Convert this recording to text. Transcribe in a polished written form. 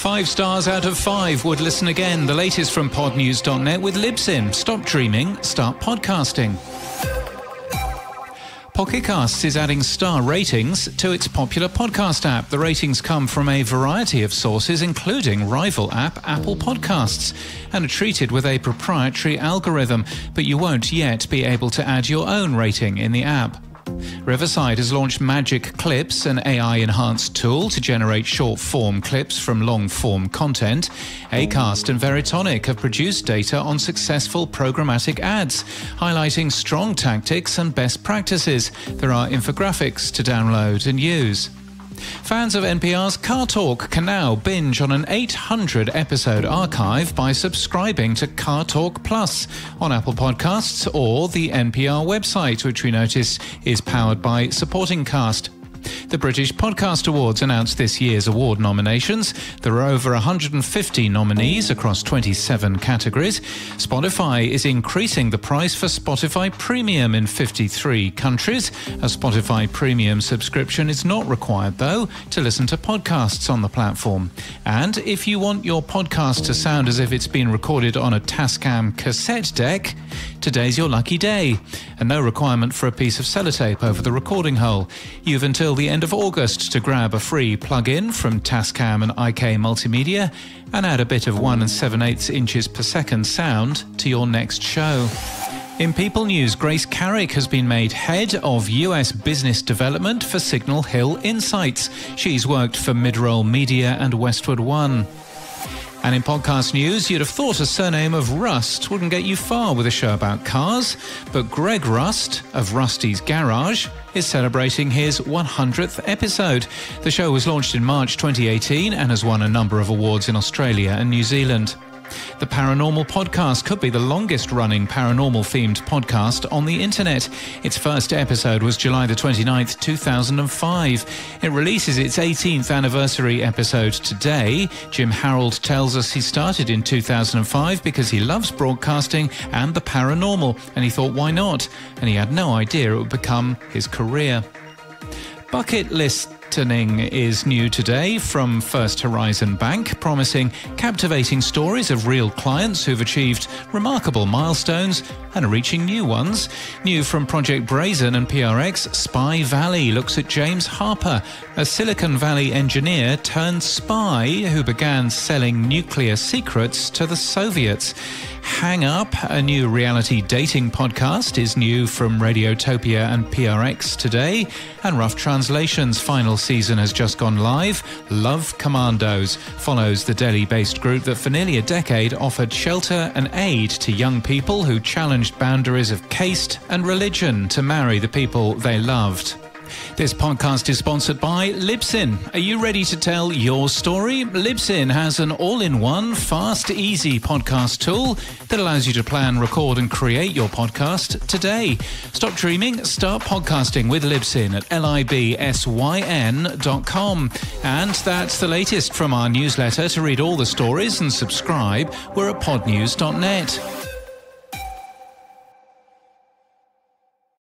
5 stars out of 5 would listen again. The latest from podnews.net with Libsyn. Stop dreaming, start podcasting. Pocket Casts is adding star ratings to its popular podcast app. The ratings come from a variety of sources, including rival app Apple Podcasts, and are treated with a proprietary algorithm, but you won't yet be able to add your own rating in the app. Riverside has launched Magic Clips, an AI-enhanced tool to generate short-form clips from long-form content. Acast and Veritonic have produced data on successful programmatic ads, highlighting strong tactics and best practices. There are infographics to download and use. Fans of NPR's Car Talk can now binge on an 800-episode archive by subscribing to Car Talk Plus on Apple Podcasts or the NPR website, which we notice is powered by Supporting Cast. The British Podcast Awards announced this year's award nominations. There are over 150 nominees across 27 categories. Spotify is increasing the price for Spotify Premium in 53 countries. A Spotify Premium subscription is not required, though, to listen to podcasts on the platform. And if you want your podcast to sound as if it's been recorded on a Tascam cassette deck, today's your lucky day. And no requirement for a piece of sellotape over the recording hole. You've until the end of August to grab a free plug-in from Tascam and IK Multimedia and add a bit of 1 7/8 inches per second sound to your next show. In People News, Grace Carrick has been made head of US business development for Signal Hill Insights. She's worked for Midroll Media and Westwood One. And in podcast news, you'd have thought a surname of Rust wouldn't get you far with a show about cars, but Greg Rust of Rusty's Garage is celebrating his 100th episode. The show was launched in March 2018 and has won a number of awards in Australia and New Zealand. The Paranormal Podcast could be the longest-running paranormal-themed podcast on the internet. Its first episode was July the 29th, 2005. It releases its 18th anniversary episode today. Jim Harold tells us he started in 2005 because he loves broadcasting and the paranormal, and he thought, why not? And he had no idea it would become his career. Bucket listening is new today from First Horizon Bank, promising captivating stories of real clients who've achieved remarkable milestones and are reaching new ones. New from Project Brazen and PRX, Spy Valley looks at James Harper, a Silicon Valley engineer turned spy who began selling nuclear secrets to the Soviets. Hang Up, a new reality dating podcast, is new from Radiotopia and PRX today. And Rough Translation's final season has just gone live. Love Commandos follows the Delhi-based group that for nearly a decade offered shelter and aid to young people who challenged boundaries of caste and religion to marry the people they loved. This podcast is sponsored by Libsyn. Are you ready to tell your story? Libsyn has an all-in-one, fast, easy podcast tool that allows you to plan, record and create your podcast today. Stop dreaming, start podcasting with Libsyn at libsyn.com. And that's the latest from our newsletter. To read all the stories and subscribe, we're at podnews.net.